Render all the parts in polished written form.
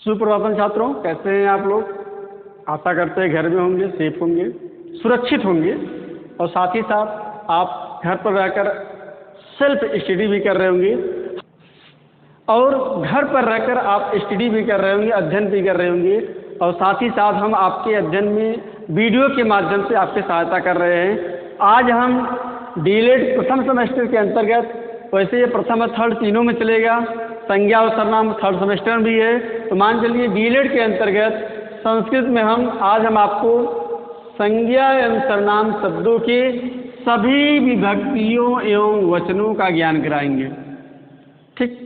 सुप्रभात छात्रों, कैसे हैं आप लोग। आशा करते हैं घर में होंगे, सेफ होंगे, सुरक्षित होंगे और साथ ही साथ आप घर पर रहकर सेल्फ स्टडी भी कर रहे होंगे और घर पर रहकर आप स्टडी भी कर रहे होंगे, अध्ययन भी कर रहे होंगे और साथ ही साथ हम आपके अध्ययन में वीडियो के माध्यम से आपकी सहायता कर रहे हैं। आज हम डीएलएड प्रथम सेमेस्टर के अंतर्गत, वैसे ये प्रथम और थर्ड तीनों में चलेगा, संज्ञा और सर्वनाम थर्ड सेमेस्टर भी है, तो मान चलिए डीएलएड के अंतर्गत संस्कृत में आज हम आपको संज्ञा एवं सर्वनाम शब्दों के सभी विभक्तियों एवं वचनों का ज्ञान कराएंगे। ठीक,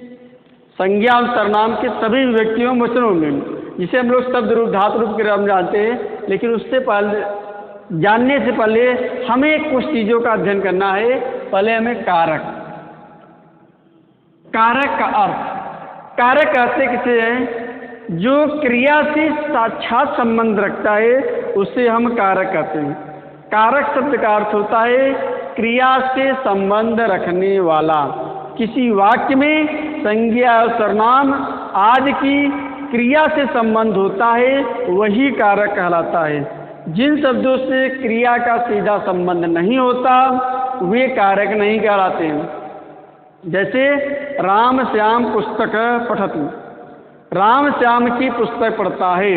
संज्ञा और सर्वनाम के सभी विभक्तियों वचनों में, जिसे हम लोग शब्द रूप धातु रूप के नाम जानते हैं, लेकिन उससे पहले जानने से पहले हमें कुछ चीज़ों का अध्ययन करना है। पहले हमें कारक का अर्थ, कारक कहते किसे हैं, जो क्रिया से साक्षात संबंध रखता है उसे हम कारक कहते हैं। कारक शब्द का अर्थ होता है क्रिया से संबंध रखने वाला। किसी वाक्य में संज्ञा और सर्वनाम आदि की क्रिया से संबंध होता है, वही कारक कहलाता है। जिन शब्दों से क्रिया का सीधा संबंध नहीं होता वे कारक नहीं कहलाते हैं। जैसे राम श्याम पुस्तक पठतु, राम श्याम की पुस्तक पढ़ता है।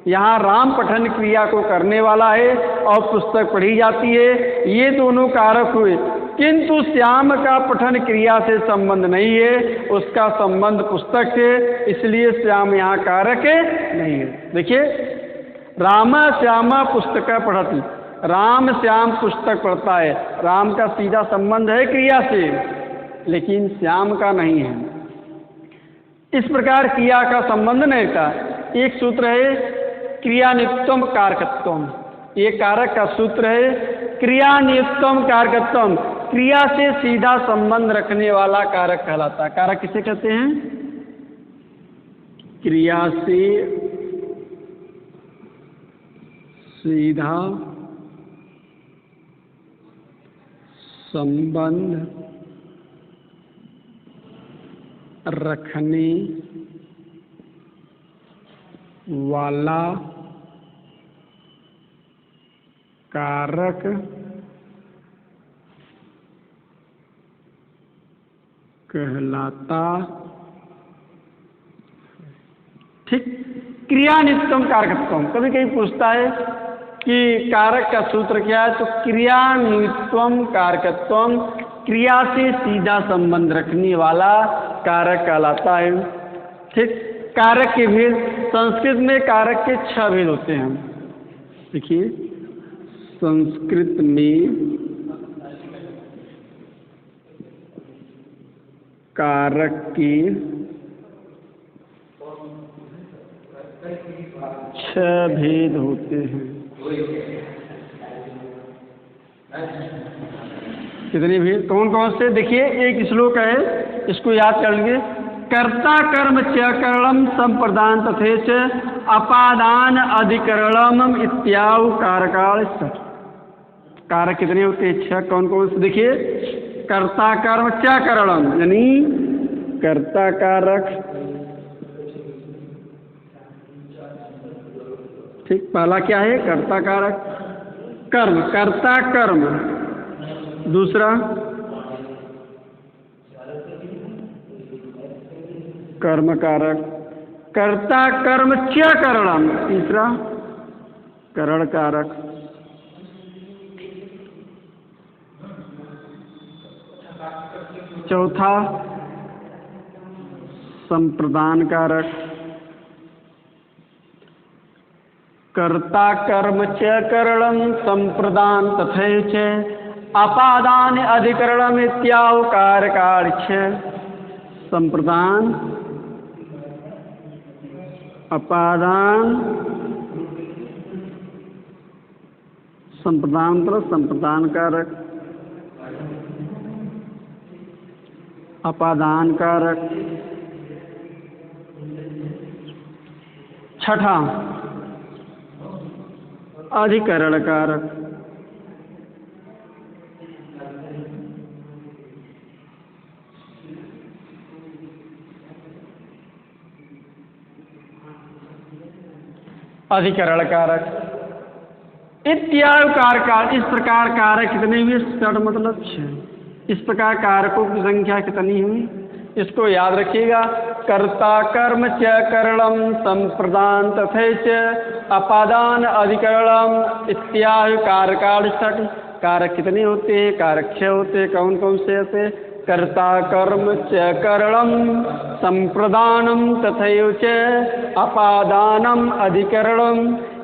यहाँ राम पठन क्रिया को करने वाला है और पुस्तक पढ़ी जाती है, ये दोनों कारक हुए। किंतु श्याम का पठन क्रिया से संबंध नहीं है, उसका संबंध पुस्तक से, इसलिए श्याम यहाँ कारक नहीं है। देखिए, राम श्याम पुस्तक पढ़ती, राम श्याम पुस्तक पढ़ता है, राम का सीधा संबंध है क्रिया से, लेकिन श्याम का नहीं है। इस प्रकार क्रिया का संबंध नहीं था। एक सूत्र है क्रियानियुक्तम कारकत्वम, ये कारक का सूत्र है क्रियानियुक्तम कारकत्वम, क्रिया से सीधा संबंध रखने वाला कारक कहलाता है। कारक किसे कहते हैं, क्रिया से सीधा संबंध रखने वाला कारक कहलाता। ठीक, क्रियानियुक्तम कारकत्वम, कभी कभी पूछता है कि कारक का सूत्र क्या है, तो क्रियानियुक्तम कारकत्वम, क्रिया से सीधा संबंध रखने वाला कारक कहलाता है। ठीक, कारक के भेद, संस्कृत में कारक के 6 भेद होते हैं। देखिए, संस्कृत में कारक के 6 भेद होते हैं। कितने भेद, कौन कौन से, देखिए एक श्लोक है, इसको याद कर लीजिए। कर्ता कर्म च करणम संप्रदान तथेच अपादान अधिकरणम इत्यादि कारकाल। कारक कितने होते हैं, 6। कौन कौन से, देखिए, कर्ता कर्म च करणम, यानी कर्ता कारक। ठीक, पहला क्या है, कर्ता कारक, कर्म, कर्ता कर्म। दूसरा कर्म कारक, कर्ता कर्म च करणम। तीसरा करण कारक। चौथा संप्रदान कारक, कर्ता कर्म च करणम संप्रदान तथैच अपादान अधिकरणम इत्यादि कारकाल। संप्रदान, अपादान, संप्रदान प्लस संप्रदान कारक, अपादान कारक। छठा अधिकरण कारक। अधिकरण कारक इत्यादि कारक। इस प्रकार कारक कितने हुए? षट मतलब 6। इस प्रकार कारकों की संख्या कितनी हुई? इसको याद रखिएगा। कर्ता कर्म च करणम संप्रदान तथे च अपादान अधिकरणम इत्यादि कारकाल षट। कारक कितने होते हैं? कारक 6 होते हैं। कौन कौन से होते हैं? कर्ता कर्म च करणम संप्रदानम तथैव च अपादानम अधिकरणम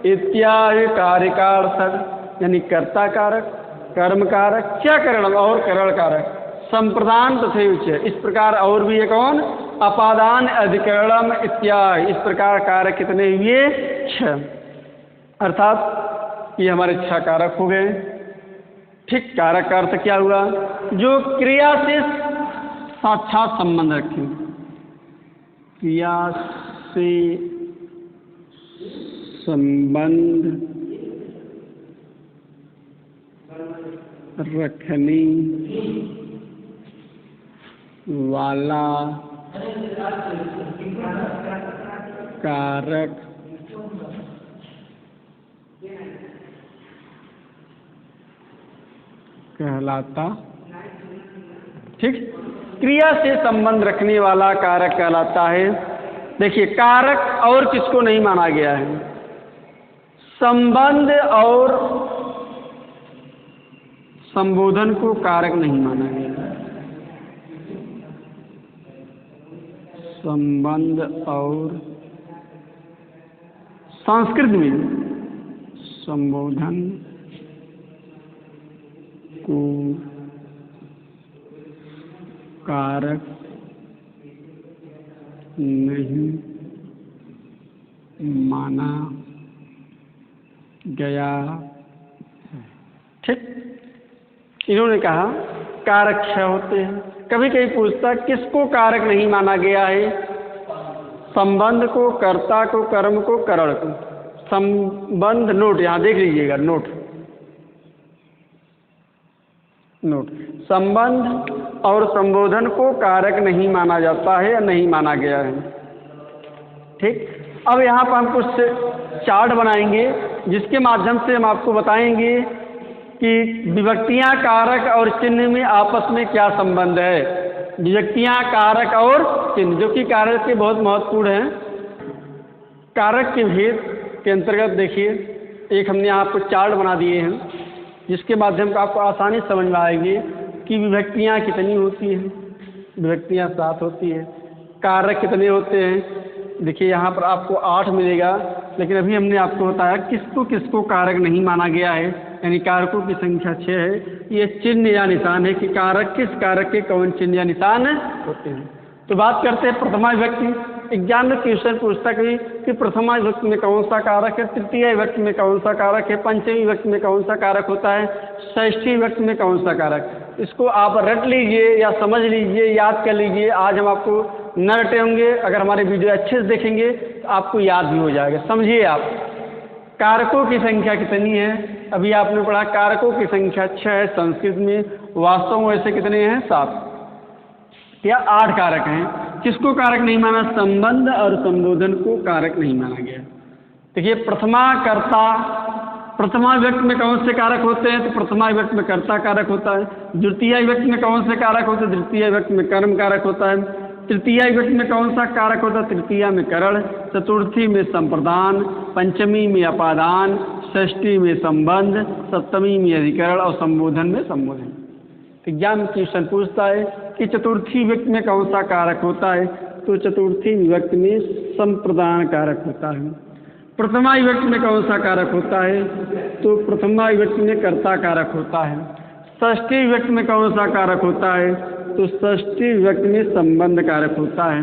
इत्यादि कारकाल षट। यानी कर्ता कारक, कर्म कारक, च करणम और करण कारक, संप्रदान तथैव च, इस प्रकार और भी है कौन? अपादान अधिकरणम इत्यादि। इस प्रकार कारक कितने हुए? 6। अर्थात ये हमारे 6 कारक हो गए। ठीक, कारक का अर्थ क्या हुआ? जो क्रिया से साक्षात संबंध रखें। क्रिया से संबंध रखने वाला कारक कहलाता। ठीक, क्रिया से संबंध रखने वाला कारक कहलाता है। देखिए, कारक और किसको नहीं माना गया है? संबंध और संबोधन को कारक नहीं माना गया है। संबंध और संस्कृत में संबोधन को कारक नहीं माना गया है। ठीक, इन्होंने कहा कारक 6 होते हैं। कभी कभी पूछता किसको कारक नहीं माना गया है? संबंध को, कर्ता को, कर्म को, करण को। संबंध, नोट यहाँ देख लीजिएगा, नोट नोट संबंध और संबोधन को कारक नहीं माना जाता है या नहीं माना गया है। ठीक, अब यहाँ पर हम कुछ चार्ट बनाएंगे जिसके माध्यम से हम आपको बताएंगे कि विभक्तियां कारक और चिन्ह में आपस में क्या संबंध है। विभक्तियां कारक और चिन्ह, जो कि कारक के बहुत महत्वपूर्ण हैं। कारक के भेद के अंतर्गत देखिए, एक हमने यहाँ पर चार्ट बना दिए हैं जिसके माध्यम से आपको आसानी समझ में आएगी कि विभक्तियां कितनी होती हैं। विभक्तियां 7 होती है। कारक कितने होते हैं? देखिए यहाँ पर आपको 8 मिलेगा, लेकिन अभी हमने आपको बताया किसको किसको कारक नहीं माना गया है, यानी कारकों की संख्या 6 है। ये चिन्ह या निशान है कि कारक किस कारक के कौन चिन्ह या निशान होते हैं। तो बात करते हैं प्रथमा विभक्ति। एग्जाम में क्वेश्चन पूछता कि प्रथमा विभक्ति में कौन सा कारक है, तृतीय विभक्ति में कौन सा कारक है, पंचमी विभक्ति में कौन सा कारक होता है, षष्ठी विभक्ति में कौन सा कारक। इसको आप रट लीजिए या समझ लीजिए, याद कर लीजिए। आज हम आपको न रटे होंगे, अगर हमारे वीडियो अच्छे से देखेंगे तो आपको याद भी हो जाएगा। समझिए आप, कारकों की संख्या कितनी है? अभी आपने पढ़ा कारकों की संख्या 6 है संस्कृत में। वास्तव में ऐसे कितने हैं? 7 या 8 कारक हैं। किसको कारक नहीं माना? संबंध और संबोधन को कारक नहीं माना गया। देखिए, प्रथमा कर्ता, प्रथमा विभक्ति में कौन से कारक होते हैं? तो प्रथमा विभक्ति में कर्ता कारक होता है। द्वितीय विभक्ति में कौन से कारक होते हैं? द्वितीय विभक्ति में कर्म कारक होता है। तृतीय विभक्ति में कौन सा कारक होता है? तृतीया में करण, चतुर्थी में संप्रदान, पंचमी में अपादान, षष्ठी में संबंध, सप्तमी में अधिकरण और संबोधन में संबोधन। एग्जाम में क्वेश्चन पूछता है कि चतुर्थी विभक्ति में कौन सा कारक होता है? तो चतुर्थी विभक्ति में संप्रदान कारक होता है। प्रथमा विभक्ति में कौन सा कारक होता है? तो प्रथमा विभक्ति में कर्ता कारक होता है। षष्ठी विभक्ति में कौन सा कारक होता है? तो षष्ठी विभक्ति में संबंध कारक होता है।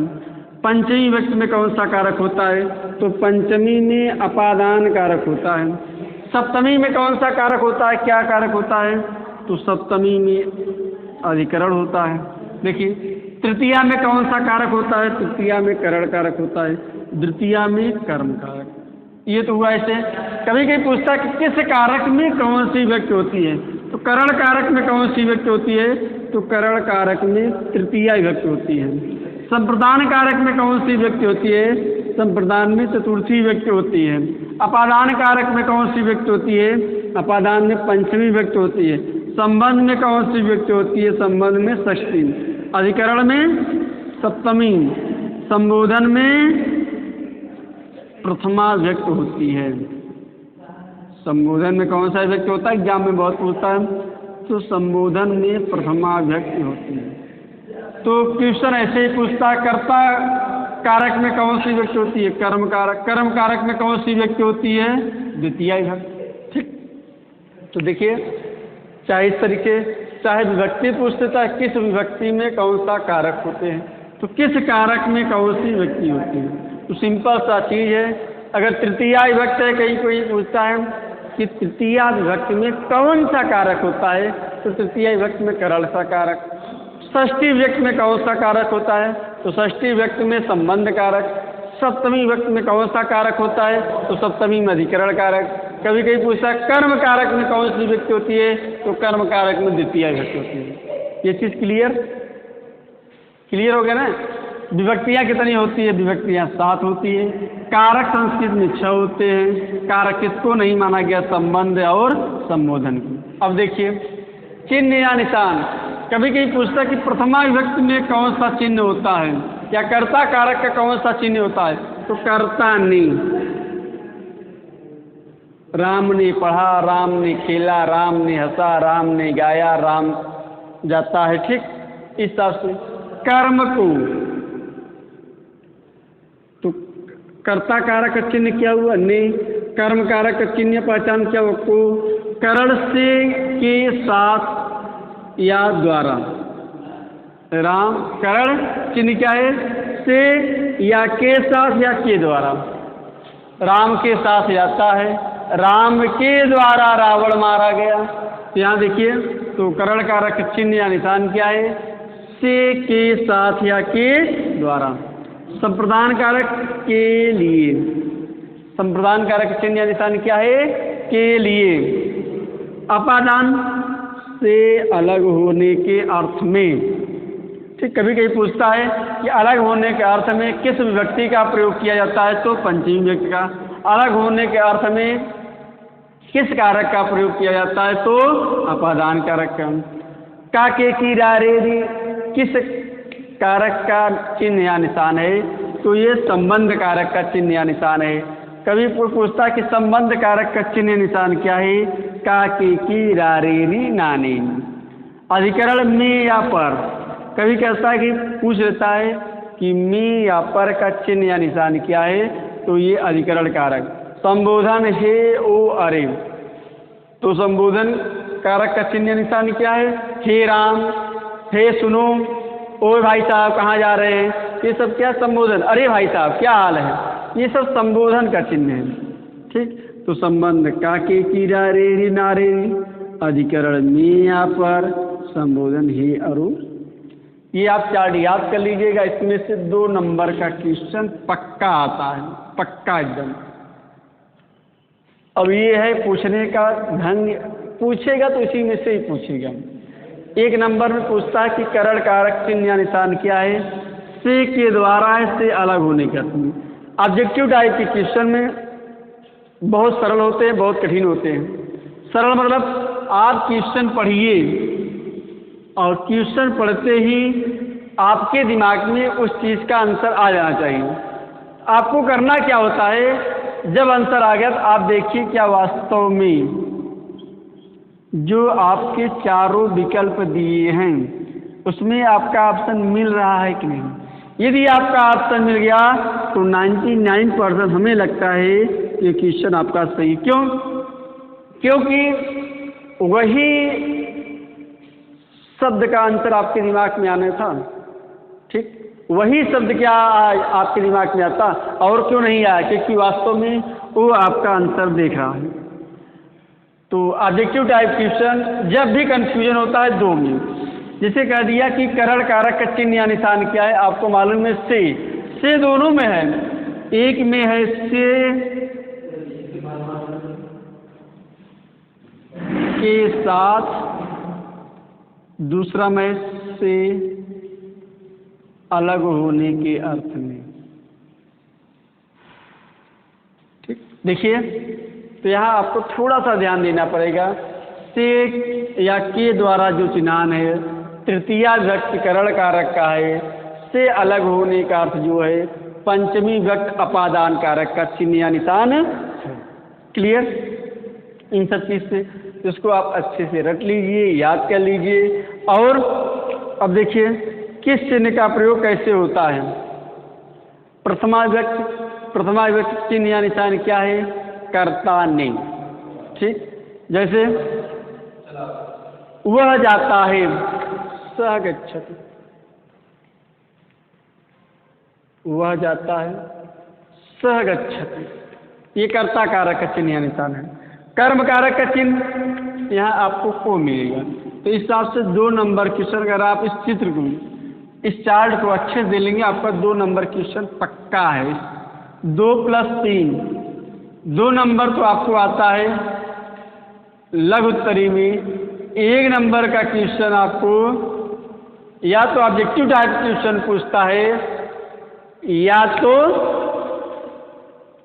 पंचमी विभक्ति में कौन सा कारक होता है? तो पंचमी में अपादान कारक होता है। सप्तमी में कौन सा कारक होता है? क्या कारक होता है? तो सप्तमी में अधिकरण होता है। देखिए, तृतीया में कौन सा कारक होता है? तृतीया में करण कारक होता है। द्वितीया में कर्म कारक। ये तो हुआ ऐसे। कभी कभी पूछता है कि किस कारक में कौन सी विभक्ति होती है? तो करण कारक में कौन सी विभक्ति होती है? तो करण कारक में तृतीया विभक्ति होती है। संप्रदान कारक में कौन सी विभक्ति होती है? संप्रदान में चतुर्थी विभक्ति होती है। अपादान कारक में कौन सी विभक्ति होती है? अपादान में पंचमी विभक्ति होती है। संबंध में कौन सी विभक्ति होती है? संबंध में षष्ठी। अधिकरण में सप्तमी। संबोधन में प्रथमा विभक्ति होती है। संबोधन में कौन सा विभक्ति होता है? एग्जाम में बहुत पूछता है। तो संबोधन में प्रथमा विभक्ति होती है। तो क्वेश्चन ऐसे ही पूछता, कर्ता कारक में कौन सी विभक्ति होती है? कर्म कारक। कर्म कारक में कौन सी विभक्ति होती है? द्वितीया विभक्ति। ठीक, तो देखिए, चाहे इस तरीके, चाहे विभक्ति पूछते, चाहे किस विभक्ति में कौन सा कारक होते हैं, तो किस कारक में कौन सी विभक्ति होती है। तो सिंपल सा चीज है। अगर तृतीया विभक्ति है, कहीं कोई पूछता है कि तृतीया विभक्ति में कौन सा कारक होता है, तो तृतीया विभक्ति में करल सा कारक। षष्ठी विभक्ति में कौन सा कारक होता है? तो षष्ठी विभक्ति में संबंध कारक। सप्तमी विभक्ति में कौन सा कारक होता है? तो सप्तमी में अधिकरण कारक। कभी कभी पूछा कर्म कारक में कौन सी विभक्ति होती है? तो कर्म कारक में द्वितीया विभक्ति होती है। ये चीज क्लियर हो गया ना? विभक्तियां कितनी होती है? विभक्तियां 7 होती है। कारक संस्कृत में 6 होते हैं। कारक किसको नहीं माना गया? संबंध और संबोधन को। अब देखिए, चिन्ह या निशान। कभी कभी पूछता कि प्रथमा विभक्ति में कौन सा चिन्ह होता है, या कर्ता कारक का कौन सा चिन्ह होता है? तो कर्ता ने। राम ने पढ़ा, राम ने खेला, राम ने हंसा, राम ने गाया, राम जाता है। ठीक, इस हिसाब से कर्म को, तो कर्ता कारक का चिन्ह क्या हुआ? ने। कर्म कारक का चिन्ह पहचान क्या हुआ? को। करण से, के साथ या द्वारा। राम करण चिन्ह क्या है? से या के साथ या के द्वारा। राम के साथ जाता है, राम के द्वारा रावण मारा गया। तो यहाँ देखिए, तो करण कारक चिन्ह या निशान क्या है? से, के साथ या के द्वारा। संप्रदान कारक के लिए। संप्रदान कारक चिन्ह या निशान क्या है? के लिए। अपादान से अलग होने के अर्थ में। ठीक, कभी कभी पूछता है कि अलग होने के अर्थ में किस विभक्ति का प्रयोग किया जाता है? तो पंचमी विभक्ति का। अलग होने के अर्थ में किस कारक का प्रयोग किया जाता है? तो अपादान कारक का। का, के, की, रा, रे, री किस कारक का चिन्ह या निशान है? तो ये संबंध कारक का चिन्ह या निशान है। कभी पूछता है कि संबंध कारक का चिन्ह निशान क्या है? का, के, की, रा, रे, री, ना, ने। अधिकरण में या पर। कभी कहता है कि पूछ लेता है कि में या पर का चिन्ह या निशान क्या है? तो ये अधिकरण कारक। संबोधन हे, ओ, अरे, तो संबोधन कारक का चिन्ह या निशान क्या है? हे राम, हे सुनो, ओ भाई साहब कहाँ जा रहे हैं, ये सब क्या? संबोधन। अरे भाई साहब क्या हाल है, ये सब संबोधन का चिन्ह है। ठीक, तो संबंध का, के, की, रा, रे, री, ना, रे, अधिकरण में या पर, संबोधन हे, अरु। ये आप चार्ट याद कर लीजिएगा। इसमें से 2 नंबर का क्वेश्चन पक्का आता है, पक्का एकदम। अब ये है पूछने का ढंग, पूछेगा तो इसी में से ही पूछेगा। 1 नंबर में पूछता है कि करण कारक चिन्ह या निशान क्या है? से के द्वारा है, से अलग होने का। ऑब्जेक्टिव टाइप के क्वेश्चन में बहुत सरल होते हैं, बहुत कठिन होते हैं। सरल मतलब आप क्वेश्चन पढ़िए और क्वेश्चन पढ़ते ही आपके दिमाग में उस चीज़ का आंसर आ जाना चाहिए। आपको करना क्या होता है, जब आंसर आ गया तो आप देखिए क्या वास्तव में जो आपके चारों विकल्प दिए हैं उसमें आपका ऑप्शन मिल रहा है कि नहीं। यदि आपका ऑप्शन मिल गया तो 99% हमें लगता है ये क्वेश्चन आपका सही। क्यों? क्योंकि वही शब्द का आंसर आपके दिमाग में आना था। ठीक, वही शब्द क्या आपके दिमाग में आता, और क्यों नहीं आया? क्योंकि वास्तव में वो आपका आंसर देख रहा है। तो ऑब्जेक्टिव टाइप क्वेश्चन जब भी कंफ्यूजन होता है 2 में, जैसे कह दिया कि करण कारक का चिन्ह या निशान क्या है, आपको मालूम है से दोनों में है। एक में है से के साथ, दूसरा में से अलग होने के अर्थ में। ठीक, देखिए तो यहाँ आपको थोड़ा सा ध्यान देना पड़ेगा। से या के द्वारा जो चिन्हान है तृतीया विभक्ति करण कारक का है, से अलग होने का अर्थ जो है पंचमी विभक्ति अपादान कारक का चिन्ह या निशान है। क्लियर इन सब चीज से, इसको आप अच्छे से रट लीजिए, याद कर लीजिए। और अब देखिए किस चिन्ह का प्रयोग कैसे होता है। प्रथमा विभक्ति चिन्ह या निशान क्या है? कर्ता ने। ठीक, जैसे वह जाता है, सः गच्छति, वह जाता है, सः गच्छति, ये कर्ता कारक का चिन्ह या निशान है। कर्म कारक का चिन्ह यहाँ आपको को मिलेगा। तो इस हिसाब से 2 नंबर क्वेश्चन, अगर आप इस चित्र को, इस चार्ट को अच्छे से दे लेंगे, आपका 2 नंबर क्वेश्चन पक्का है। 2 + 3 2 नंबर तो आपको आता है लघु उत्तरी में। 1 नंबर का क्वेश्चन आपको या तो ऑब्जेक्टिव टाइप क्वेश्चन पूछता है या तो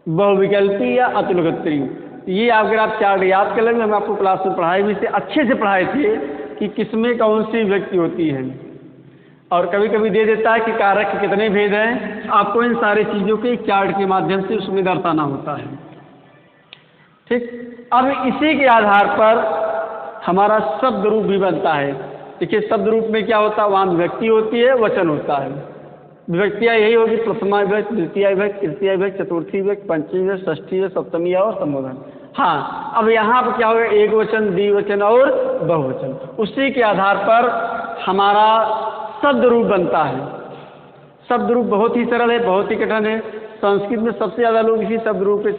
बहुविकल्पी या अतुलगोत्री। ये अगर आप चार्ट याद कर लेंगे, हम आपको क्लास में पढ़ाए भी से अच्छे से पढ़ाए थे कि किसमें कौन सी विभक्ति होती है, और कभी कभी दे देता है कि कारक के कितने भेद हैं। आपको इन सारी चीज़ों के चार्ट के माध्यम से उसमें दर्शाना होता है। ठीक, अब इसी के आधार पर हमारा शब्द रूप भी बनता है। देखिए शब्द रूप में क्या होता है, वहाँ विभक्ति होती है, वचन होता है। विभक्तियाँ यही होगी प्रथमा विभक्ति, द्वितीय विभक्ति, तृतीय विभक्ति, चतुर्थी विभक्ति, पंचमी विभक्ति, षष्ठी विभक्ति, सप्तमी और संबोधन। हाँ, अब यहाँ पर क्या होगा, एक वचन, द्विवचन और बहुवचन। उसी के आधार पर हमारा शब्द रूप बनता है। शब्द रूप बहुत ही सरल है, बहुत ही कठिन है। संस्कृत में सबसे ज़्यादा लोग इसी शब्द रूप के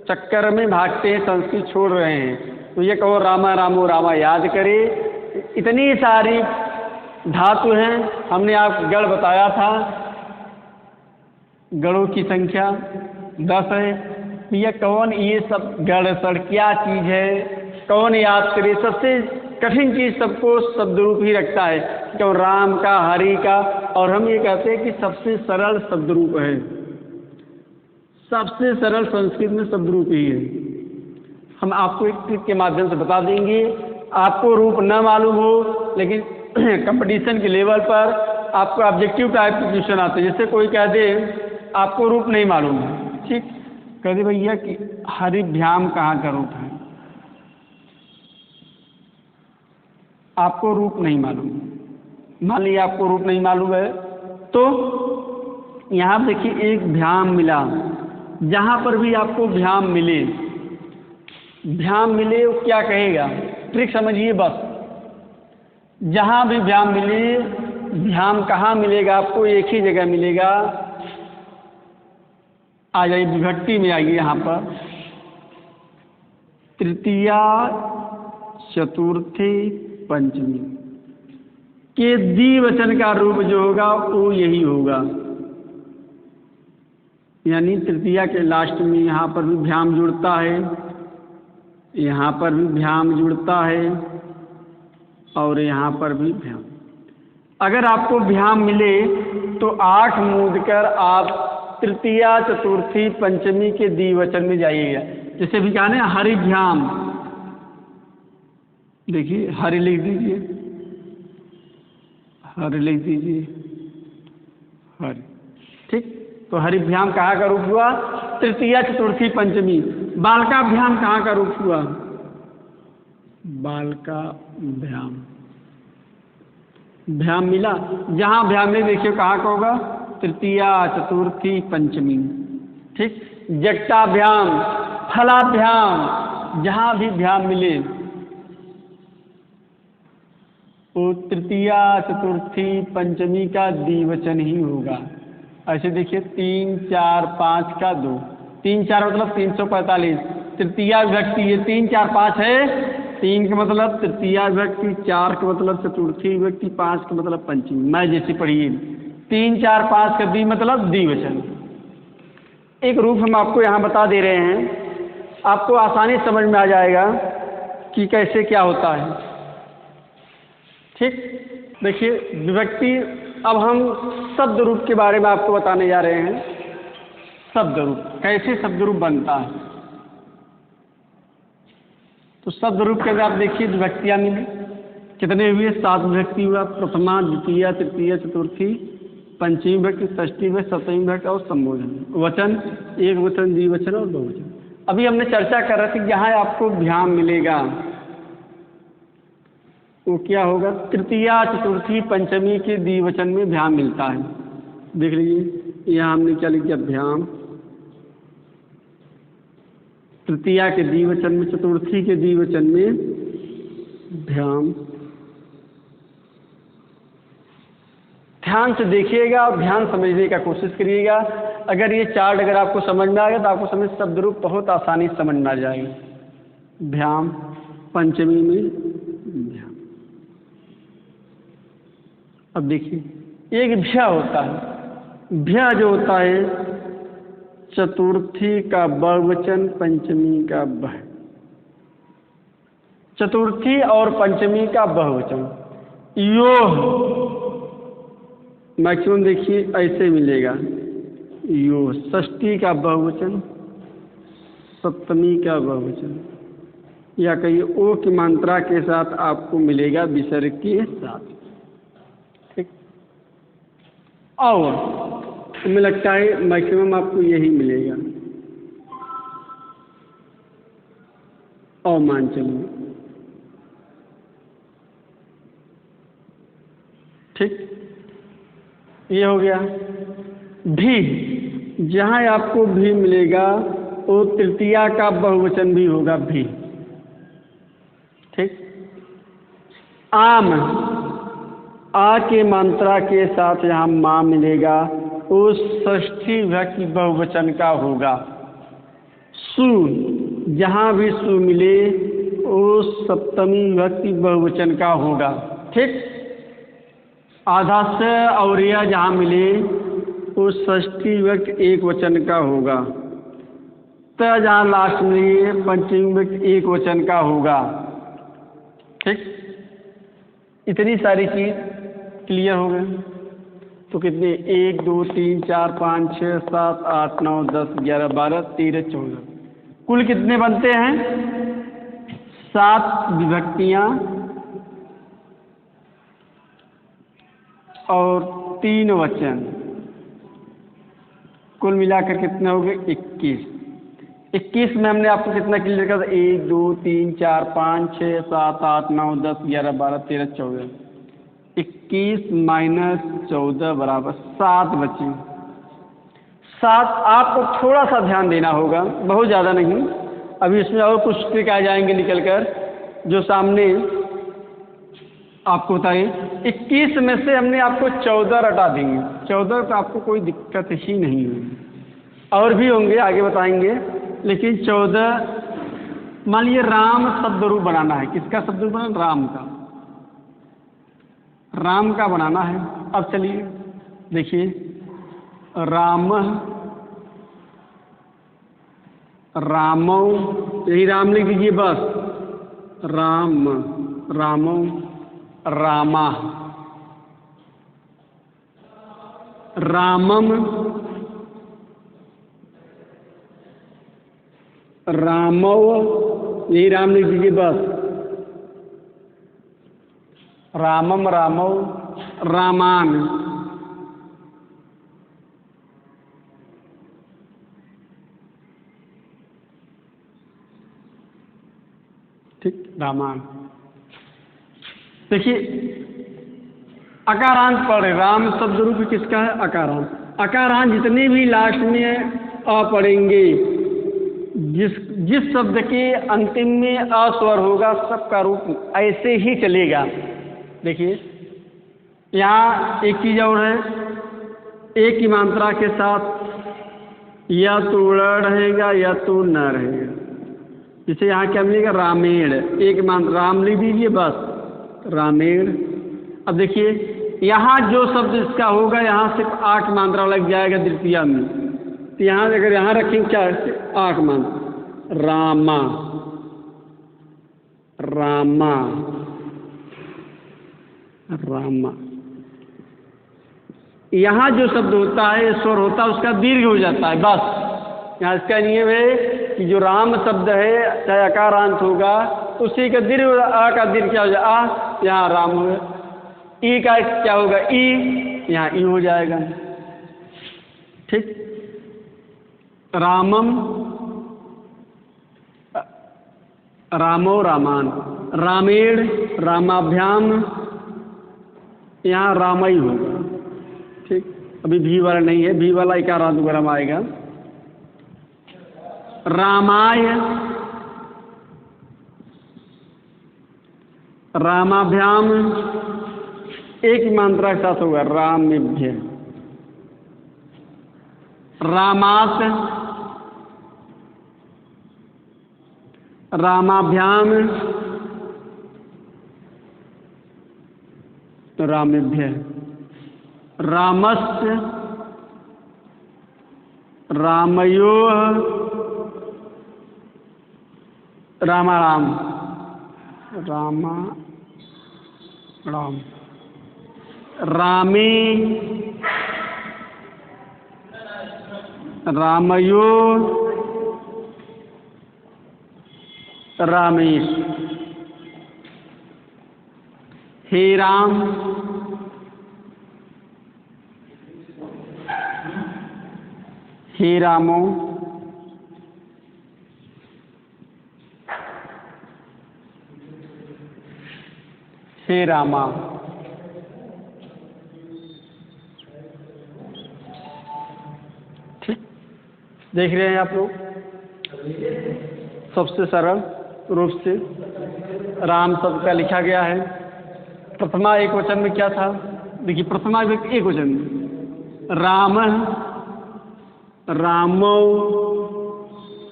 चक्कर में भागते हैं, संस्कृत छोड़ रहे हैं। तो ये कहो रामा रामो रामा याद करे, इतनी सारी धातु हैं। हमने आप गढ़ बताया था, गढ़ों की संख्या 10 है। ये कौन, ये सब गढ़ सड़ क्या चीज़ है, कौन याद करे। सबसे कठिन चीज़ सबको शब्द रूप ही रखता है, क्यों राम का, हरि का। और हम ये कहते हैं कि सबसे सरल शब्द रूप है, सबसे सरल संस्कृत में शब्द रूप ही है। हम आपको एक ट्रिक के माध्यम से बता देंगे। आपको रूप न मालूम हो, लेकिन कंपटीशन के लेवल पर आपको ऑब्जेक्टिव टाइप के क्वेश्चन आते हैं। जैसे कोई कह दे आपको रूप नहीं मालूम है, ठीक, कह दे भैया कि हरिभ्याम कहाँ का रूप है, आपको रूप नहीं मालूम। मान लीजिए आपको रूप नहीं मालूम है, तो यहाँ देखिए एक भ्याम मिला। जहाँ पर भी आपको भ्याम मिले, भ्याम मिले वो क्या कहेगा, ट्रिक समझिए बस। जहाँ भी भ्याम मिले, भ्याम कहाँ मिलेगा आपको, एक ही जगह मिलेगा। आ जाइए विभक्ति में, आइए यहाँ पर तृतीया, चतुर्थी, पंचमी के द्विवचन का रूप जो होगा वो यही होगा। यानी तृतीया के लास्ट में यहाँ पर भी भ्याम जुड़ता है, यहाँ पर भी भ्याम जुड़ता है, और यहाँ पर भी भ्याम। अगर आपको भ्याम मिले तो 8 मूंद कर आप तृतीया, चतुर्थी, पंचमी के द्विवचन में जाइएगा। जैसे भी कहा ना हरिभ्याम, देखिए हरि लिख दीजिए, हरि लिख दीजिए, हरि। ठीक, तो हरिभ्याम कहाँ का रूप हुआ, तृतीया, चतुर्थी, पंचमी। बालकाभ्याम कहाँ का रूप हुआ, बालकाभ्याम। भ्याम मिला, जहाँ भ्याम में देखिए कहाँ का होगा, तृतीया, चतुर्थी, पंचमी। ठीक, जट्टाभ्याम, फलाभ्याम, जहाँ भी भ्याम मिले वो तृतीया, चतुर्थी, पंचमी का द्विवचन ही होगा। ऐसे देखिए 3, 4, 5 का 2, 3, 4 मतलब 345। तृतीया विभक्ति ये 3, 4, 5 है। 3 का मतलब तृतीया विभक्ति, 4 का मतलब चतुर्थी विभक्ति, 5 का मतलब पंचमी। मैं जैसे पढ़िए 3, 4, 5 का द्वि मतलब द्विवचन। एक रूप हम आपको यहाँ बता दे रहे हैं, आपको आसानी समझ में आ जाएगा कि कैसे क्या होता है। ठीक, देखिए विभक्ति। अब हम शब्द रूप के बारे में आपको बताने जा रहे हैं। शब्द रूप। कैसे शब्द रूप बनता है? तो शब्द रूप के अंदर आप देखिए विभक्तियाँ मिली, कितने हुए? 7 विभक्ति हुआ। प्रथमा, द्वितीय, तृतीय, चतुर्थी, पंचमी विभक्ति, षष्ठी विभक्ति, सप्तमी विभक्ति और संबोधन। वचन, एक वचन, द्विवचन और बहुवचन। अभी हमने चर्चा कर रहे थे कि यहाँ आपको भ्याम मिलेगा, वो क्या होगा? तृतीया, चतुर्थी, पंचमी के द्विवचन में भ्याम मिलता है। देख लीजिए, यहाँ हमने क्या लिख दिया? भ्याम। तृतीया के द्विवचन में, चतुर्थी के द्विवचन में भ्याम। ध्यान से देखिएगा और ध्यान समझने का कोशिश करिएगा। अगर ये चार्ट अगर आपको समझ में आ गया तो आपको समझ शब्द रूप बहुत आसानी से समझ में आ जाएगा। भ्याम, पंचमी में भ्याम। अब देखिए, एक भ्या होता है। भ्या जो होता है चतुर्थी का बहुवचन, पंचमी का बह। चतुर्थी और पंचमी का बहुवचन। यो मैक्सिमम देखिए ऐसे मिलेगा, यो। षष्ठी का बहुवचन, सप्तमी का बहुवचन, या कहिए ओ की मात्रा के साथ आपको मिलेगा विसर्ग के साथ। ठीक। और हमें लगता है मैक्सिमम आपको यही मिलेगा। और मान चलिए, ठीक, ये हो गया। भी, जहाँ आपको भी मिलेगा वो तृतीया का बहुवचन भी होगा, भी। ठीक। आम, आ के मात्रा के साथ यहाँ माँ मिलेगा, वो षष्ठी विभक्ति बहुवचन का होगा। सु, जहाँ भी सु मिले वो सप्तमी विभक्ति बहुवचन का होगा। ठीक। आधा से और या जहाँ मिले वो षष्ठी विभक्ति एक वचन का होगा। त जहाँ लास्ट में पंचमी विभक्ति एक वचन का होगा। ठीक। इतनी सारी चीज क्लियर हो गए। तो कितने? 1 2 3 4 5 6 7 8 9 10 11 12 13 14, कुल कितने बनते हैं? 7 विभक्तियाँ और 3 वचन, कुल मिलाकर कितने हो गए? 21। 21 में हमने आपको कितना क्लियर किया था? 1 2 3 4 5 6 7 8 9 10 11 12 13 14। 21 माइनस 14 बराबर 7 बचे। 7। आपको थोड़ा सा ध्यान देना होगा, बहुत ज़्यादा नहीं। अभी इसमें और कुछ ट्रिक आ जाएंगे निकल कर, जो सामने आपको बताइए। 21 में से हमने आपको 14 हटा देंगे। 14 तो आपको कोई दिक्कत ही नहीं होगी, और भी होंगे आगे बताएंगे, लेकिन 14। मान लीजिए राम शब्द रूप बनाना है। किसका शब्द रूप बनाना? राम का। राम का बनाना है। अब चलिए देखिए, राम, रामो, यही राम लिख लीजिए बस। राम, रामो, रामा, रामम, रामो, यही राम लिख दीजिए बस। रामम, रामो, रामान। ठीक, रामान। देखिए, अकारांत पढ़े। राम शब्द रूप किसका है? अकारांत। अकारांत जितने भी लास्ट में अ पढ़ेंगे, जिस शब्द के अंतिम में अ स्वर होगा, सबका रूप ऐसे ही चलेगा। देखिए, यहाँ एक चीज और है, एक की मात्रा के साथ या तो ड़ रहेगा या तो न रहेगा। जैसे यहाँ क्या मिलेगा? रामेण। एक मात्रा राम लिख दीजिए बस, रामेण। अब देखिए, यहाँ जो शब्द इसका होगा, यहाँ सिर्फ 8 मात्रा लग जाएगा द्वितीया में। तो यहाँ अगर यहाँ रखेंगे क्या? 8 मात्रा। रामा, रामा, रामा। यहाँ जो शब्द होता है, स्वर होता है, उसका दीर्घ हो जाता है बस। यहाँ इसका नियम है कि जो राम शब्द है चाहे अकारांत होगा उसी का दीर्घ आ का दीर्घ क्या हो जाए आ, यहाँ राम होगा। ई का क्या होगा ई, यहाँ ई हो जाएगा। ठीक, रामम रामो रामान, रामेण रामाभ्याम, यहाँ रामई होगा। ठीक, अभी भी वाला नहीं है, भी वाला इकारांत वगैरह में आएगा। रामाय रामाभ्याम एक ही मात्रा के साथ होगा रामेभ्य। रामात रामाभ्याम रामेभ्य। रामस्य रामयोः रामाराम रामा राम। रामे रामयो रामेश। हे राम हे रामो हे रामा। ठीक, देख रहे हैं आप लोग, सबसे सरल रूप से राम शब्द का लिखा गया है। प्रथमा एक वचन में क्या था, देखिए प्रथमा एक वचन में राम रामो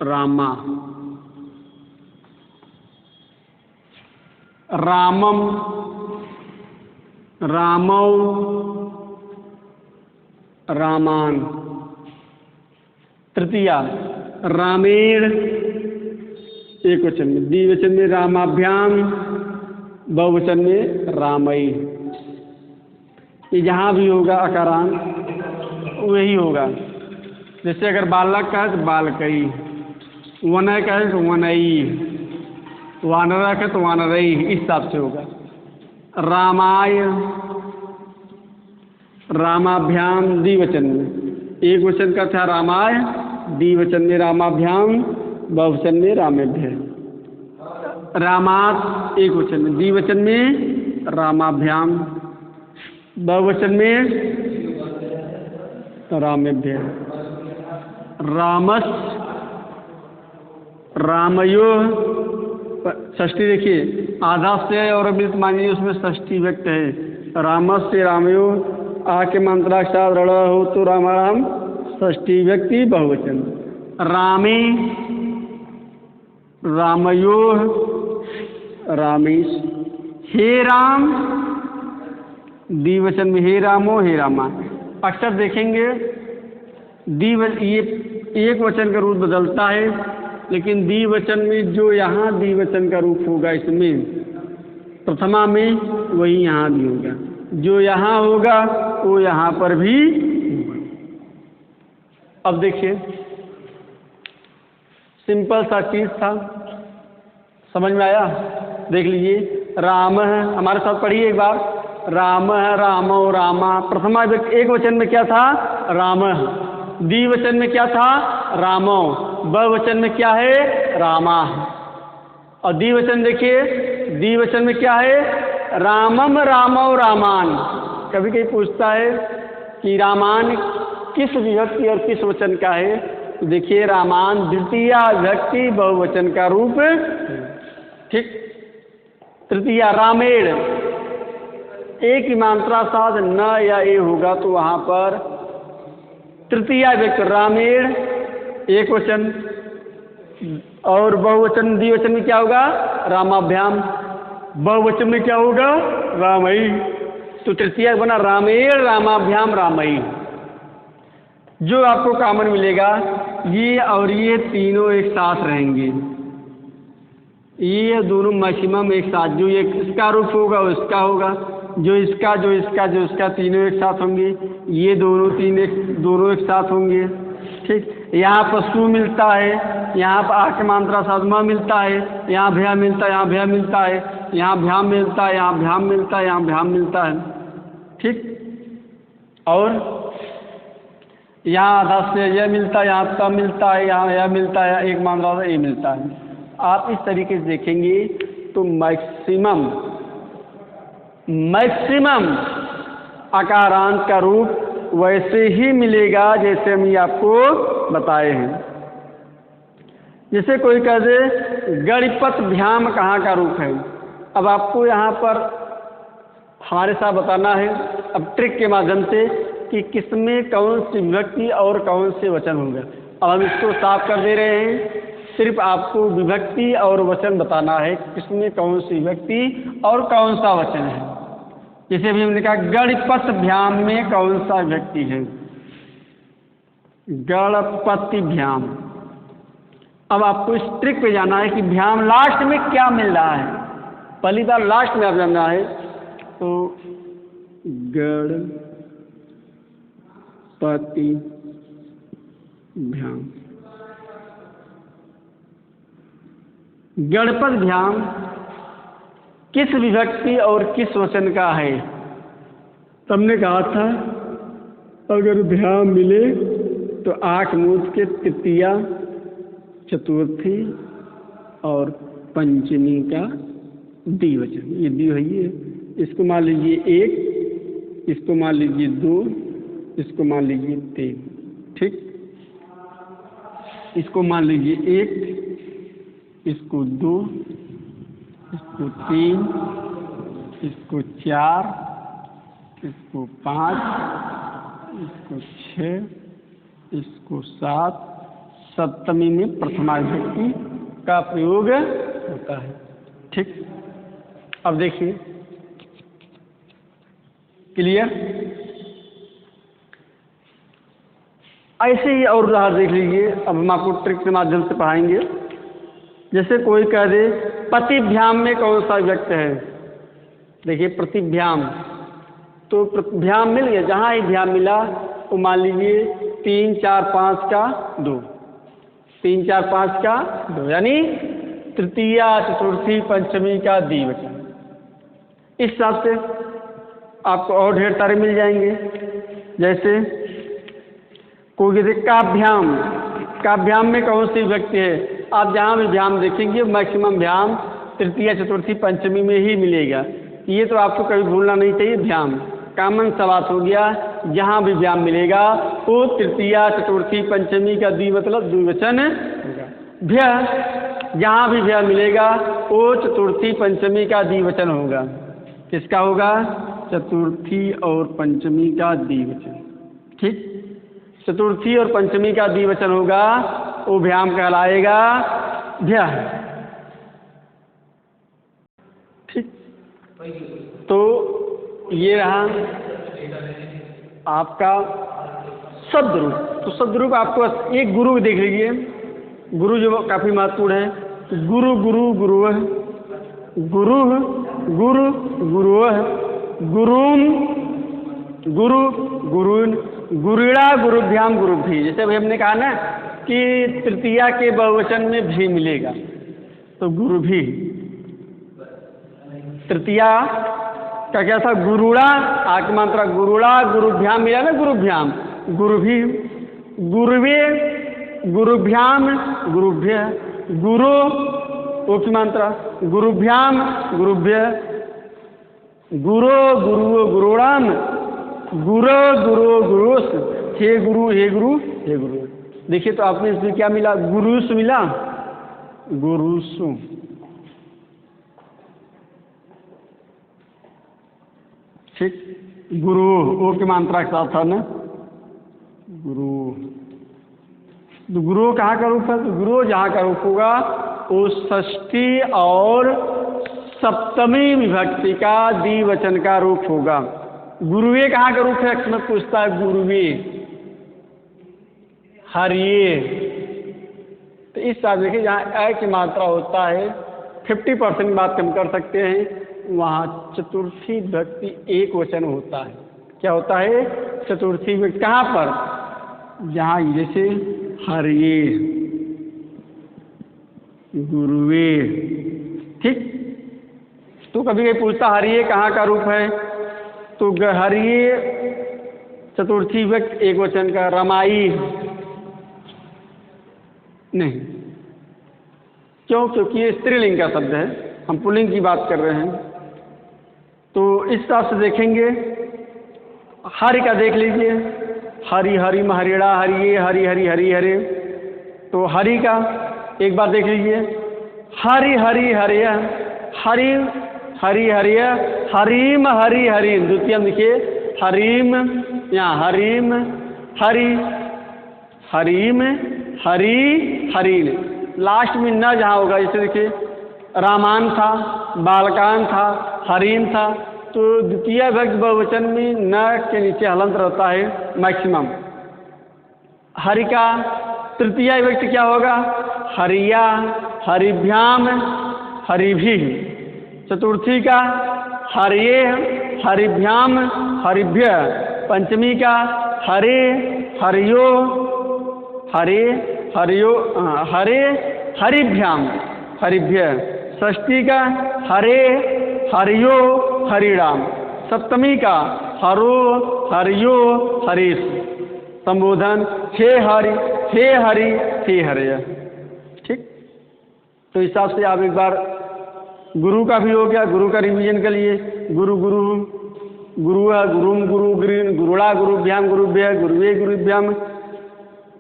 रामा, रामम रामौ रामान। तृतीया रामेण एक वचन में, द्विवचन में रामाभ्याम, बहुवचन में रामई। ये जहाँ भी होगा अकारांत वही होगा। जैसे अगर बालक का है तो बालकई, वनय का है तो वनई, वानरा का तो वानरई, इस हिसाब से होगा। रामाय रामाभ्याम द्विवचन में, एक वचन का था रामाय, द्विवचन में रामाभ्याम, बहुवचन में रामेभ्य। रामात एक वचन में, द्विवचन में रामाभ्याम, बहुवचन में रामेभ्य। रामस रामयो, षष्ठी देखिए आधा से और अमृत मानिए उसमें षष्ठी व्यक्त है। रामस से रामयो आ के मंत्रा के साथ रण हो तो रामाराम, षष्ठी व्यक्ति बहुवचन। रामे रामयो रामेश। हे राम द्विवचन में हे रामो हे रामा। अक्सर देखेंगे ये एक वचन का रूप बदलता है, लेकिन द्विवचन में जो यहाँ द्विवचन का रूप होगा इसमें प्रथमा में वही यहाँ भी होगा, जो यहाँ होगा वो यहाँ पर भी होगा। अब देखिए सिंपल सा चीज था, समझ में आया? देख लीजिए राम है, हमारे साथ पढ़िए एक बार। राम है रामो रामा, प्रथमा एक वचन में क्या था राम, द्विवचन में क्या था रामो, बहुवचन में क्या है रामा। और द्विवचन देखिए, द्विवचन में क्या है रामम रामो रामान। कभी कभी पूछता है कि रामान किस विभक्ति और किस वचन का है, तो देखिए रामान द्वितीया विभक्ति बहुवचन का रूप। ठीक, तृतीया रामेण एक ही मात्रा साथ न या ए होगा तो वहां पर तृतीया व्यक्ति रामेण एक वचन, और बहुवचन द्विवचन में क्या होगा रामाभ्याम, बहुवचन में क्या होगा रामई। तो तृतीया बना रामेण रामाभ्याम रामई। जो आपको कॉमन मिलेगा ये और ये तीनों एक साथ रहेंगे, ये दोनों मैक्सिमम एक साथ, जो ये इसका रूप होगा वो इसका होगा, जो इसका जो इसका जो इसका तीनों एक साथ होंगे, ये दोनों दोनों एक साथ होंगे। ठीक, यहाँ पर सु मिलता है, यहाँ पर आ की मात्रा साथ म मिलता है, यहाँ भया मिलता है, यहाँ भया मिलता है, यहाँ भ्याम मिलता है, यहाँ भ्याम मिलता है, यहाँ भ्याम मिलता है। ठीक, और यहाँ आधा से यह मिलता है, यहाँ त मिलता है, यहाँ यह मिलता है, एक मात्रा से ये मिलता है। आप इस तरीके से देखेंगे तो मैक्सिमम आकारांत का रूप वैसे ही मिलेगा जैसे हम ये आपको बताए हैं। जैसे कोई कह दे गणपत भ्याम कहाँ का रूप है, अब आपको यहाँ पर हमारे साथ बताना है अब ट्रिक के माध्यम से कि किसमें कौन सी विभक्ति और कौन से वचन होंगे। अब हम इसको साफ कर दे रहे हैं, सिर्फ आपको विभक्ति और वचन बताना है, किसमें कौन सी विभक्ति और कौन सा वचन है। जैसे अभी हमने कहा गणपत भ्याम में कौन सा विभक्ति है, गणपति भ्याम। अब आपको इस ट्रिक पे जाना है कि भ्याम लास्ट में क्या मिल रहा है। पहली बार लास्ट में आप जानना है तो गणपति भ्याम, गणपत भ्याम किस विभक्ति और किस वचन का है। तुमने कहा था अगर भ्याम मिले तो आंख मूंद के तृतीया, चतुर्थी और पंचमी का द्विवचन, ये द्वि है ये। इसको मान लीजिए 1, इसको मान लीजिए 2, इसको मान लीजिए 3। ठीक, इसको मान लीजिए 1, इसको 2, इसको 3, इसको 4, इसको 5, इसको 6, इसको 7। सप्तमी में प्रथमा विभक्ति का प्रयोग होता है। ठीक, अब देखिए क्लियर। ऐसे ही और उदाहरण देख लीजिए, अब हम आपको ट्रिक के माध्यम से पढ़ाएंगे। जैसे कोई कह दे प्रतिभ्याम में कौन सा विभक्त है। देखिए प्रतिभ्याम, तो प्रतिभ्याम मिल गया, जहाँ ही भ्याम मिला तो मान लीजिए 3, 4, 5 का 2, 3, 4, 5 का 2, यानी तृतीया, चतुर्थी, पंचमी का द्विवचन। इस हिसाब से आपको और ढेर सारे मिल जाएंगे। जैसे कोई कहते काभ्याम, काभ्याम में कौन सी विभक्ति है। आप जहाँ भी भ्याम देखेंगे मैक्सिमम भ्याम तृतीया, चतुर्थी, पंचमी में ही मिलेगा। ये तो आपको कभी भूलना नहीं चाहिए। भ्याम कॉमन सा बात हो गया, जहाँ भी भ्याम मिलेगा वो तृतीया, चतुर्थी, पंचमी का द्विवचन होगा। भ्य, जहाँ भी भ्य मिलेगा वो चतुर्थी, पंचमी का द्विवचन होगा। किसका होगा, चतुर्थी और पंचमी का द्विवचन। ठीक, चतुर्थी और पंचमी का द्विवचन होगा वो भ्याम कहलाएगा भ्य। ठीक, तो ये रहा आपका शब्द रूप। तो शब्द रूप आपको एक गुरु देख लीजिए, गुरु जो काफी महत्वपूर्ण है। गुरु गुरु गुरुः, गुरु गुरु गुरुः, गुरुम गुरु गुरुन्, गुरुड़ा गुरुभ्याम गुरुभी। जैसे अभी हमने कहा ना कि तृतीया के बहुवचन में भी मिलेगा, तो गुरु भी। तृतीया का क्या था, गुरुड़ा, आकी मात्रा गुरुड़ा, गुरुभ्याम मिला ना, गुरुभ्याम, गुरु भी, गुरुवे, गुरुभ्याम, गुरुभ्य, गुरु, ओ की मात्रा गुरुभ्याम, गुरुभ्य, गुरो गुरु गुरुणाम, गुरु गुरु गुरुस, हे गुरु हे गुरु हे गुरु। देखिए तो आपने इसमें क्या मिला, गुरुस मिला, गुरुसु। ठीक, गुरु ओ की मात्रा के साथ था ना, गुरु। तो गुरु कहाँ का रूप है, तो गुरु जहाँ का रूप होगा वो षष्ठी और सप्तमी विभक्ति का द्विवचन का रूप होगा। गुरुवे कहाँ का रूप है, अक्सर पूछता है, गुरुवे, हरिये। तो इस साथ देखिए जहाँ अ की मात्रा होता है 50% बात हम कर सकते हैं, वहाँ चतुर्थी विभक्ति एक वचन होता है। क्या होता है, चतुर्थी विभक्ति। कहाँ पर, जहाँ जैसे हरिये, गुरुवे। ठीक। तो कभी कभी पूछता हरिये कहाँ का रूप है, तो हरिये चतुर्थी व्यक्ति एक वचन का, रमाई नहीं। क्यों? क्योंकि ये स्त्रीलिंग का शब्द है, हम पुल्लिंग की बात कर रहे हैं। तो इस हिसाब से देखेंगे। हरि का देख लीजिए, हरि हरि महरिड़ा, हरिये, हरि हरि हरि हरे। तो हरि का एक बार देख लीजिए, हरि हरि हरिय, हरि हरि हरिय, हरिम हरि हरि। द्वितीय देखिए, हरिम, यहाँ हरिम हरि, हरिम हरि हरि। लास्ट में न जहाँ होगा, जैसे देखिए रामान था, बालकान था, हरीम था, तो द्वितीय विभक्ति बहुवचन में न के नीचे हलंत रहता है मैक्सिमम। हरि का तृतीय विभक्ति क्या होगा, हरिया, हरिभ्याम, हरिभि। चतुर्थी का हरिये, हरिभ्याम, हरिभ्य। पंचमी का हरे, हरियो, हरे, हरियो, हरे, हरिभ्याम, हरिभ्य। षष्ठी का हरे, हरियो, हरिराम। सप्तमी का हरो, हरियो, हरीश। संबोधन हे हरि, हे हरि, हे हरय। ठीक। तो इस हिसाब से आप एक बार गुरु का भी हो गया, गुरु का रिवीजन कर लिए। गुरु गुरु, गुरु गुरुम गुरु, गुरुड़ा गुरुभ्याम, गुरुभ्य, गुरुवे गुरुभ्याम,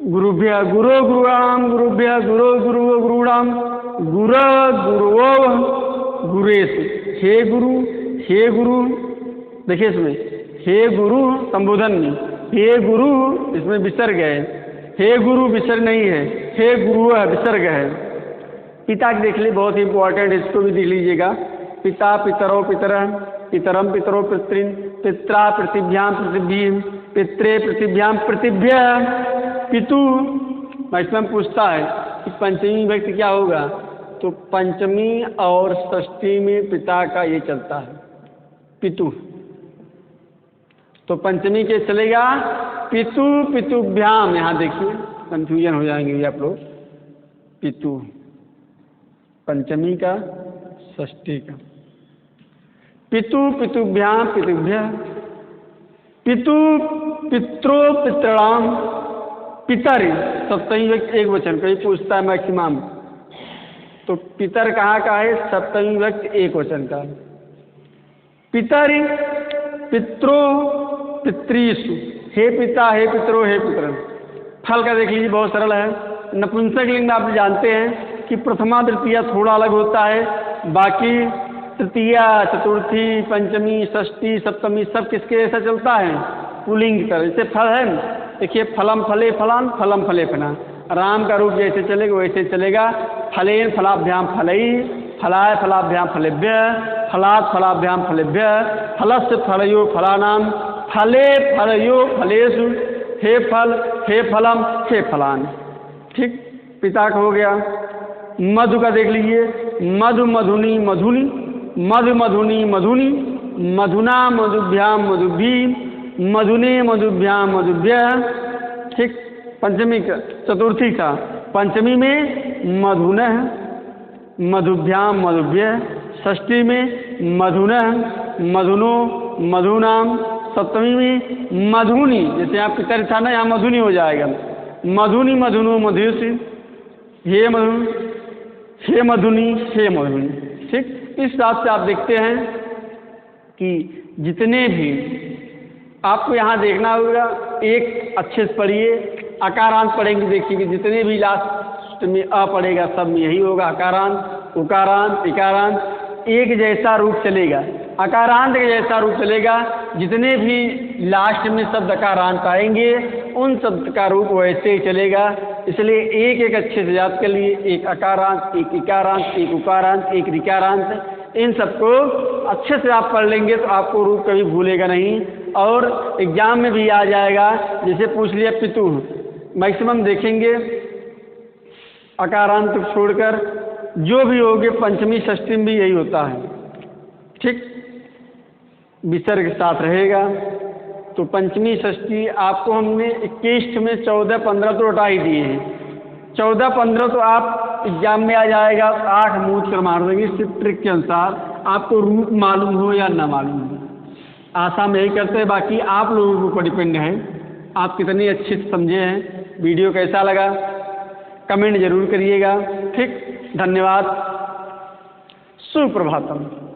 गुरुभ्य गुरो गुरुराम, गुरुभ्य गुरो गुरु गुरुराम, गुर गुरुओ गुरेश। हे गुरु, हे गुरु। देखिए इसमें हे गुरु संबोधन में, हे गुरु इसमें विसर्ग है, हे गुरु विसर्ग नहीं है, हे गुरु विसर्ग है। पिता की देख लीजिए, बहुत ही इंपॉर्टेंट, इसको भी देख लीजिएगा। पिता, पितरो, पितर, पितरम, पितरो, पितृन, पित्रा, पृथिव्याम, पृथिवी, पित्रे, पृथिव्याम, पृथिव्य, पितु। मैक्सिमम पूछता है कि पंचमी व्यक्ति क्या होगा, तो पंचमी और षष्ठी में पिता का ये चलता है, पितु। तो पंचमी के चलेगा पितु, पितुभ्याम। यहाँ देखिए कंफ्यूजन हो जाएंगे आप लोग। पितु पंचमी का, षष्ठी का। पितु, पितुभ्याम, पितुभ्य। पितु, पित्रो, पितराम, पितर। सप्तमी व्यक्ति एक वचन का ही पूछता है मैक्सिमम। तो पितर कहाँ का है, सप्तमी व्यक्ति एक वचन का। पितर, पित्रो, पितृसु। हे पिता, हे पितरो, हे पितर। फल का देख लीजिए, बहुत सरल है। नपुंसक लिंग आप जानते हैं कि प्रथमा तृतीया थोड़ा अलग होता है, बाकी तृतीया, चतुर्थी, पंचमी, षष्ठी, सप्तमी सब किसके ऐसा चलता है, पुल्लिंग की तरह। जैसे फल है, देखिए फलम फले फलान, फलम फले फना। राम का रूप जैसे चलेगा वैसे चलेगा। फलेन फलाभ्याम फलई, फलाय फलाभ्याम फलेभ्य, फलात् फलाभ्याम फलेभ्य, फलस्य फलयो फलानाम, फले फलयो फलेषु, हे फल, हे फलम, हे फलान। ठीक। पिता का हो गया। मधु का देख लीजिए, मधु, मधुनी, मधुनी, मधु, मधुनी, मधुनी, मधुना, मधुभ्याम, मधुभी, मधुने, मधुभ्याम, मधुभ्य। ठीक। पंचमी का, चतुर्थी का, पंचमी में मधुन, मधुभ्याम, मधुभ्य। षष्ठी में मधुन, मधुनो, मधुनाम। सप्तमी में मधुनी, जैसे यहाँ पितर था ना, यहाँ मधुनी हो जाएगा। मधुनी, मधुनो, मधुसी, हे मधु, हे मधुनी, हे मधुनी। ठीक। इस हिसाब से आप देखते हैं कि जितने भी आपको यहाँ देखना होगा, एक अच्छे से पढ़िए। अकारांत पढ़ेंगे, देखिए कि जितने भी लास्ट में अ पड़ेगा सब में यही होगा। अकारांत, उकारांत, इकारांत एक जैसा रूप चलेगा, अकारांत के जैसा रूप चलेगा। जितने भी लास्ट में शब्द अकारांत आएंगे उन शब्द का रूप वैसे ही चलेगा। इसलिए एक एक अच्छे से याद कर लिए, एक अकारांत, एक इकारांत, एक उकारांत, एक ऋकारांत। इन सबको अच्छे से आप पढ़ लेंगे तो आपको रूप कभी भूलेगा नहीं और एग्जाम में भी आ जाएगा। जैसे पूछ लिया पितु, मैक्सिमम देखेंगे अकारांत छोड़कर जो भी होगे पंचमी षष्ठी में भी यही होता है। ठीक। विसर्ग के साथ रहेगा। तो पंचमी षष्ठी आपको हमने 21 में 14 15 तो हटा ही दिए हैं। 14 15 तो आप एग्जाम में आ जाएगा, 8 मूद कर मार देंगे सिर्फ ट्रिक के अनुसार, आपको रूट मालूम हो या ना मालूम हो। आशा में यही करते हैं, बाकी आप लोगों के ऊपर डिपेंड है आप कितनी अच्छे से समझे हैं। वीडियो कैसा लगा कमेंट जरूर करिएगा। ठीक, धन्यवाद, सुप्रभातम।